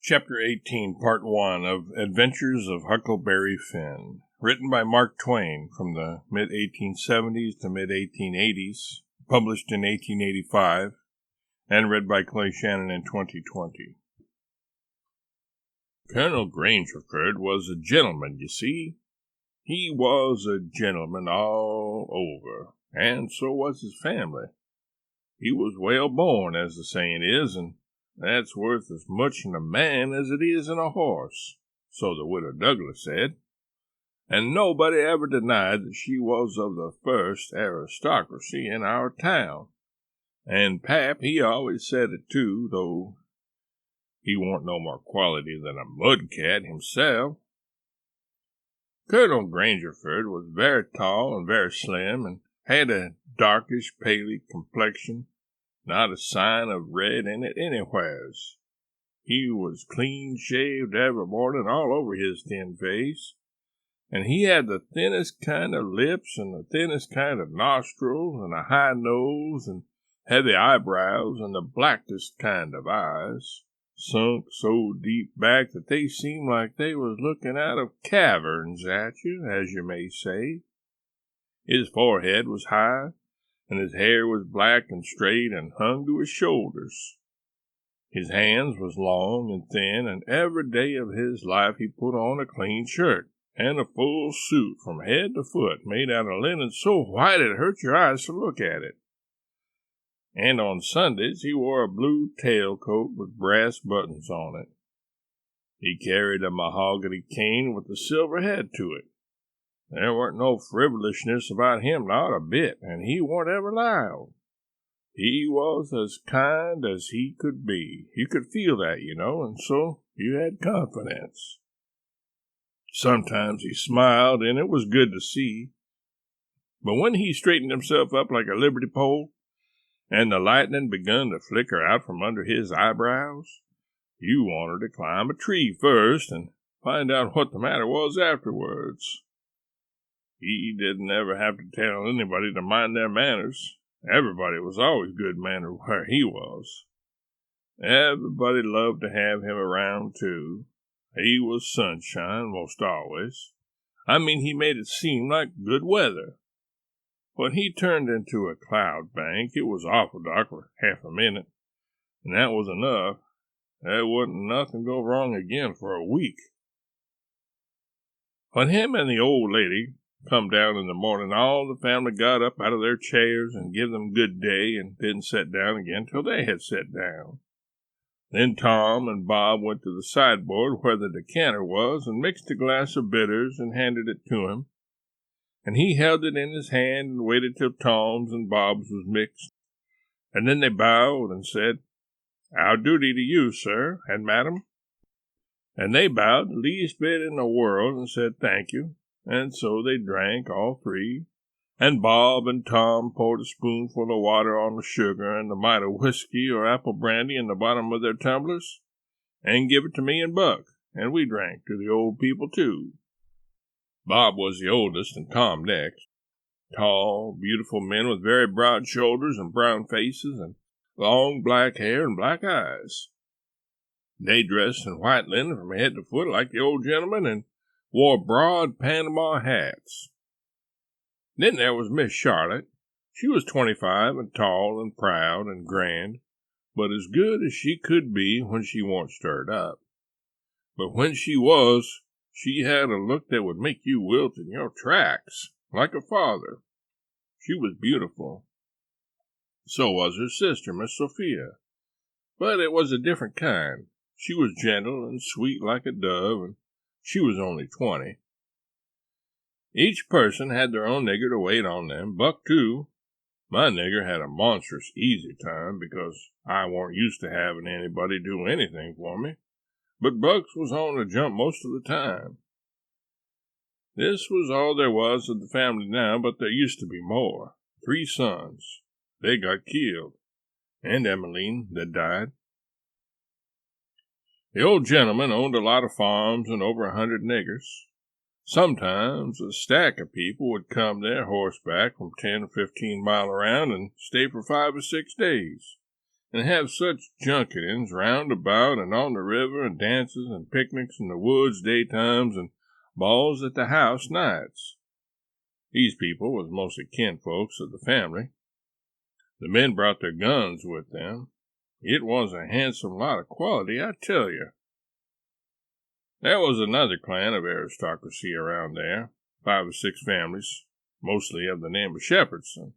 Chapter 18, Part 1 of Adventures of Huckleberry Finn, written by Mark Twain from the mid-1870s to mid-1880s, published in 1885, and read by Clay Shannon in 2020. Colonel Grangerford was a gentleman, you see. He was a gentleman all over, and so was his family. He was well born, as the saying is, and that's worth as much in a man as it is in a horse, so the widow Douglas said, and nobody ever denied that she was of the first aristocracy in our town. And Pap, he always said it too, though he warn't no more quality than a mudcat himself. Colonel Grangerford was very tall and very slim, and had a darkish, paly complexion, not a sign of red in it anywheres. He was clean-shaved every morning all over his thin face, and he had the thinnest kind of lips and the thinnest kind of nostrils and a high nose and heavy eyebrows and the blackest kind of eyes, sunk so deep back that they seemed like they was looking out of caverns at you, as you may say. His forehead was high, and his hair was black and straight and hung to his shoulders. His hands was long and thin, and every day of his life he put on a clean shirt and a full suit from head to foot made out of linen so white it hurt your eyes to look at it. And on Sundays he wore a blue tailcoat with brass buttons on it. He carried a mahogany cane with a silver head to it. There weren't no frivolishness about him, not a bit, and he weren't ever loud. He was as kind as he could be. You could feel that, you know, and so you had confidence. Sometimes he smiled, and it was good to see. But when he straightened himself up like a liberty pole, and the lightning begun to flicker out from under his eyebrows, you wanted to climb a tree first and find out what the matter was afterwards. He didn't ever have to tell anybody to mind their manners. Everybody was always good-mannered where he was. Everybody loved to have him around, too. He was sunshine most always. I mean, he made it seem like good weather. When he turned into a cloud bank, it was awful dark for half a minute, and that was enough. There wouldn't nothing go wrong again for a week. When him and the old lady come down in the morning, all the family got up out of their chairs and give them good day and didn't sit down again till they had sat down. Then Tom and Bob went to the sideboard where the decanter was and mixed a glass of bitters and handed it to him. And he held it in his hand and waited till Tom's and Bob's was mixed. And then they bowed and said, "Our duty to you, sir, and madam." And they bowed the least bit in the world and said thank you. And so they drank, all three, and Bob and Tom poured a spoonful of water on the sugar and the mite of whiskey or apple brandy in the bottom of their tumblers, and give it to me and Buck, and we drank to the old people, too. Bob was the oldest and Tom next. Tall, beautiful men with very broad shoulders and brown faces and long black hair and black eyes. They dressed in white linen from head to foot like the old gentleman and wore broad Panama hats. Then there was Miss Charlotte. She was 25 and tall and proud and grand, but as good as she could be when she warn't stirred up. But when she was, she had a look that would make you wilt in your tracks, like a father. She was beautiful. So was her sister, Miss Sophia. But it was a different kind. She was gentle and sweet like a dove, and she was only 20. Each person had their own nigger to wait on them, Buck too. My nigger had a monstrous easy time because I warn't used to having anybody do anything for me, but Buck's was on the jump most of the time. This was all there was of the family now, but there used to be more. 3 sons. They got killed, and Emmeline that died. The old gentleman owned a lot of farms and over 100 niggers. Sometimes a stack of people would come there horseback from 10 or 15 miles around and stay for 5 or 6 days, and have such junketings round about and on the river, and dances and picnics in the woods daytimes, and balls at the house nights. These people was mostly kinfolks of the family. The men brought their guns with them. It was a handsome lot of quality, I tell you. There was another clan of aristocracy around there, 5 or 6 families, mostly of the name of Shepherdson.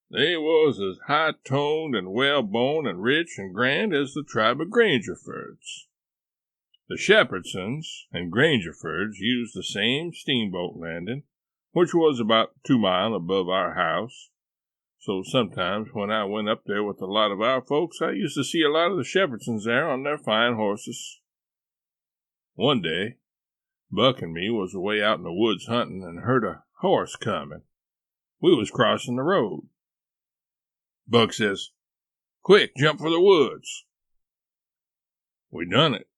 They was as high-toned and well-born and rich and grand as the tribe of Grangerfords. The Shepherdsons and Grangerfords used the same steamboat landing, which was about 2 miles above our house. So sometimes when I went up there with a lot of our folks, I used to see a lot of the Shepherdsons there on their fine horses. One day, Buck and me was away out in the woods hunting and heard a horse coming. We was crossing the road. Buck says, "Quick, jump for the woods." We done it,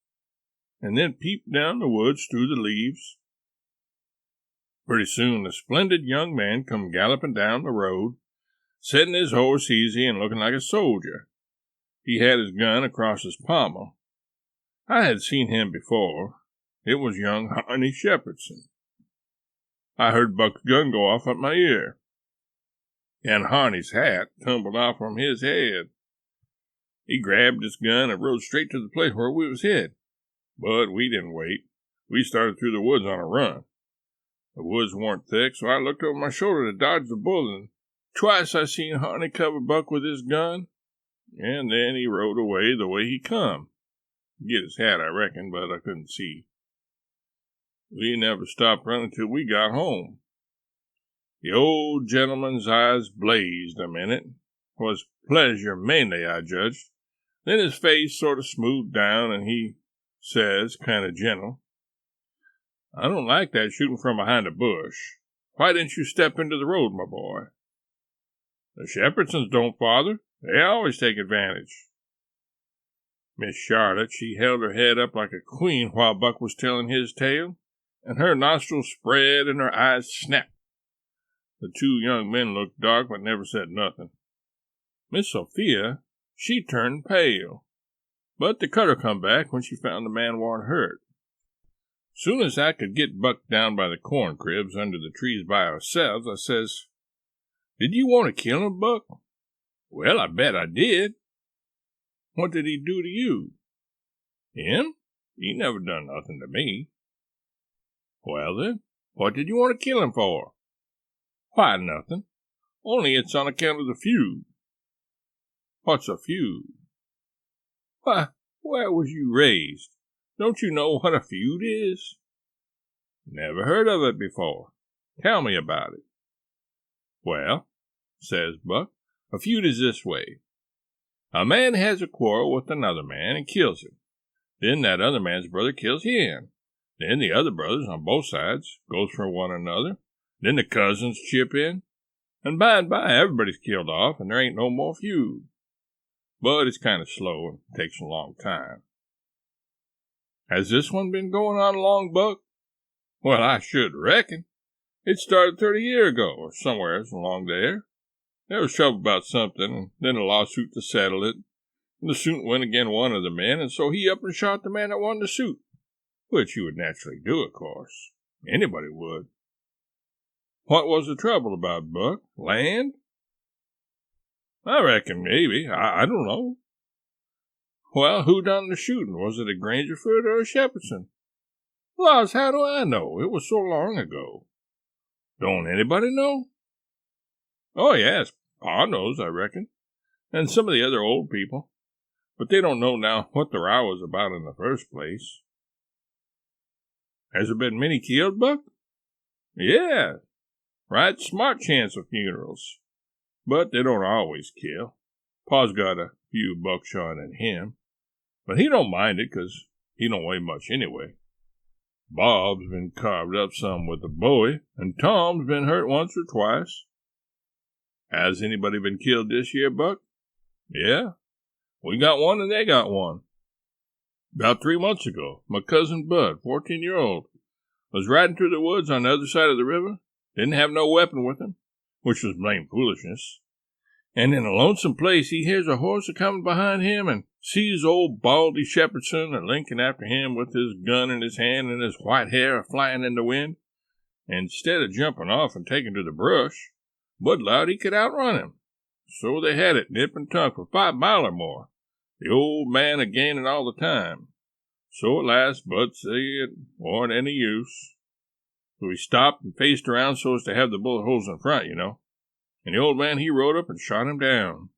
and then peeped down the woods through the leaves. Pretty soon a splendid young man come galloping down the road, setting his horse easy and looking like a soldier. He had his gun across his pommel. I had seen him before. It was young Harney Shepherdson. I heard Buck's gun go off at my ear, and Harney's hat tumbled off from his head. He grabbed his gun and rode straight to the place where we was hid. But we didn't wait. We started through the woods on a run. The woods weren't thick, so I looked over my shoulder to dodge the bullet, and twice I seen Harney cover Buck with his gun, and then he rode away the way he come. Get his hat, I reckon, but I couldn't see. We never stopped running till we got home. The old gentleman's eyes blazed a minute. 'Twas pleasure mainly, I judged. Then his face sort of smoothed down, and he says, kind of gentle, "I don't like that shooting from behind a bush. Why didn't you step into the road, my boy?" "The Shepherdsons don't, Father. They always take advantage." Miss Charlotte, she held her head up like a queen while Buck was telling his tale, and her nostrils spread and her eyes snapped. The 2 young men looked dark but never said nothing. Miss Sophia, she turned pale, but the color come back when she found the man warn't hurt. Soon as I could get Buck down by the corn cribs under the trees by ourselves, I says, "Did you want to kill him, Buck?" "Well, I bet I did." "What did he do to you?" "Him? He never done nothing to me." "Well, then, what did you want to kill him for?" "Why, nothing. Only it's on account of the feud." "What's a feud?" "Why, where was you raised? Don't you know what a feud is?" "Never heard of it before. Tell me about it." "Well," says Buck, "a feud is this way. A man has a quarrel with another man and kills him. Then that other man's brother kills him. Then the other brothers on both sides goes for one another. Then the cousins chip in. And by everybody's killed off, and there ain't no more feud. But it's kind of slow and takes a long time." "Has this one been going on long, Buck?" "Well, I should reckon. It started 30 years ago, or somewheres along there. There was trouble about something, and then a lawsuit to settle it. And the suit went against one of the men, and so he up and shot the man that won the suit. Which you would naturally do, of course. Anybody would." "What was the trouble about, Buck? Land?" "I reckon maybe. I don't know." "Well, who done the shooting? Was it a Grangerford or a Shepherdson?" "Laws, how do I know? It was so long ago." "Don't anybody know?" "Oh, yes. Pa knows, I reckon. And some of the other old people. But they don't know now what the row was about in the first place." "Has there been many killed, Buck?" "Yeah. Right smart chance of funerals. But they don't always kill. Pa's got a few buckshot in him. But he don't mind it, 'cause he don't weigh much anyway. Bob's been carved up some with a bowie, and Tom's been hurt once or twice." "Has anybody been killed this year, Buck?" "Yeah. We got one and they got one. About 3 months ago, my cousin Bud, 14-year-old, was riding through the woods on the other side of the river, didn't have no weapon with him, which was blame foolishness, and in a lonesome place he hears a horse a-coming behind him and sees old Baldy Shepherdson a-linking after him with his gun in his hand and his white hair a-flying in the wind. And instead of jumping off and taking to the brush, Bud 'lowed he could outrun him. So they had it nip and tuck for 5 miles or more, the old man a-gaining all the time. So at last Bud said it warn't any use. So he stopped and faced around so as to have the bullet holes in front, and the old man he rode up and shot him down.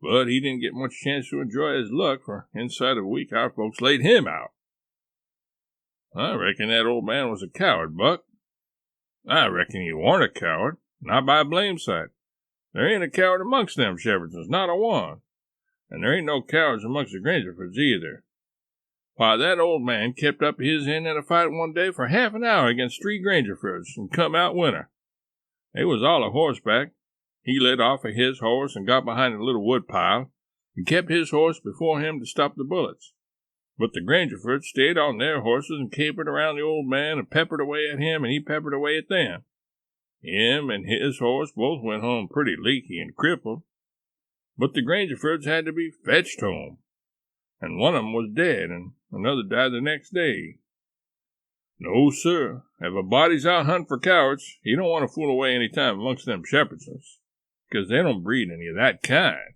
But he didn't get much chance to enjoy his luck, for inside of a week our folks laid him out. I reckon that old man was a coward, Buck. I reckon he warn't a coward, not by a blame sight. There ain't a coward amongst them Shepherdsons, not a one. And there ain't no cowards amongst the Grangerfords either. Why, that old man kept up his end in a fight one day for half an hour against 3 Grangerfords and come out winner. They was all a horseback. He led off of his horse and got behind a little wood pile and kept his horse before him to stop the bullets. But the Grangerfords stayed on their horses and capered around the old man and peppered away at him, and he peppered away at them. Him and his horse both went home pretty leaky and crippled, but the Grangerfords had to be fetched home, and one of 'em was dead, and another died the next day. No, sir, if a body's out hunting for cowards, he don't want to fool away any time amongst them Shepherdsons, because they don't breed any of that kind.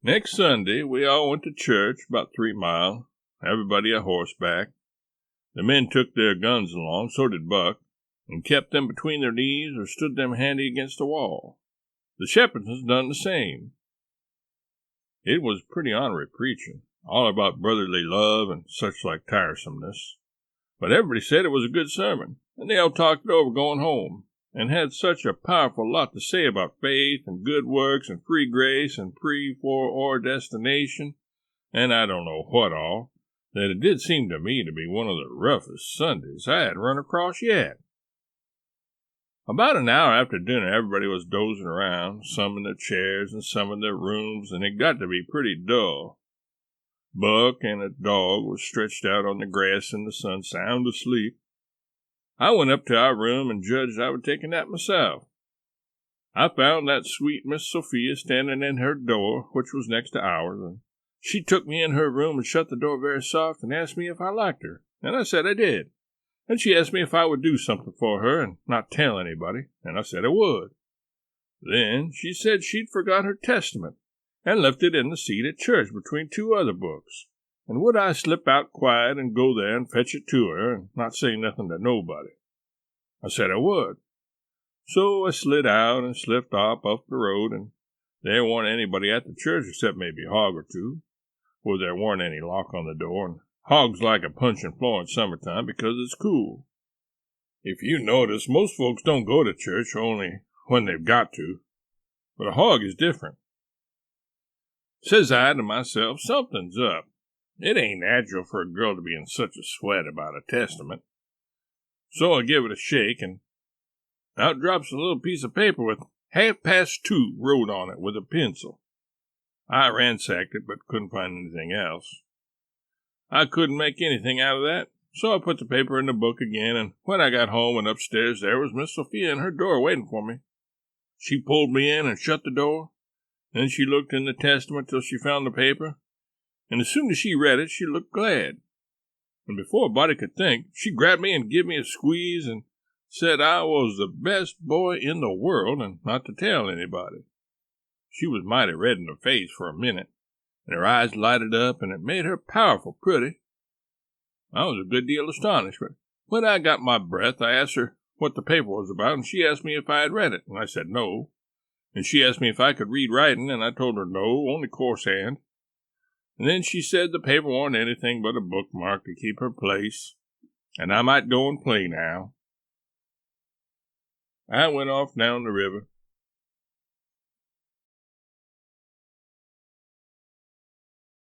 Next Sunday, we all went to church, about 3 miles, everybody a horseback. The men took their guns along, so did Buck, and kept them between their knees or stood them handy against the wall. The Shepherdsons done the same. It was pretty honorary preaching, all about brotherly love and such like tiresomeness. But everybody said it was a good sermon, and they all talked it over going home, and had such a powerful lot to say about faith and good works and free grace and predestination, and I don't know what all, that it did seem to me to be one of the roughest Sundays I had run across yet. About an hour after dinner, everybody was dozing around, some in their chairs and some in their rooms, and it got to be pretty dull. Buck and a dog was stretched out on the grass in the sun, sound asleep. I went up to our room and judged I would take a nap myself. I found that sweet Miss Sophia standing in her door, which was next to ours, and she took me in her room and shut the door very soft and asked me if I liked her, and I said I did. And she asked me if I would do something for her and not tell anybody, and I said I would. Then she said she'd forgot her Testament and left it in the seat at church between 2 other books, and would I slip out quiet and go there and fetch it to her and not say nothing to nobody. I said I would. So I slid out and slipped off up the road, and there warn't anybody at the church except maybe a hog or 2, for there warn't any lock on the door, and hogs like a puncheon floor in summertime because it's cool. If you notice, most folks don't go to church only when they've got to, but a hog is different. Says I to myself, something's up. It ain't natural for a girl to be in such a sweat about a testament. So I give it a shake, and out drops a little piece of paper with 2:30 wrote on it with a pencil. I ransacked it, but couldn't find anything else. I couldn't make anything out of that, so I put the paper in the book again, and when I got home and upstairs, there was Miss Sophia in her door waiting for me. She pulled me in and shut the door. Then she looked in the Testament till she found the paper, and as soon as she read it, she looked glad. And before a body could think, she grabbed me and give me a squeeze and said I was the best boy in the world and not to tell anybody. She was mighty red in the face for a minute, and her eyes lighted up, and it made her powerful pretty. I was a good deal astonished, but when I got my breath, I asked her what the paper was about, and she asked me if I had read it, and I said no. And she asked me if I could read writing, and I told her no, only coarse hand. And then she said the paper wasn't anything but a bookmark to keep her place, and I might go and play now. I went off down the river,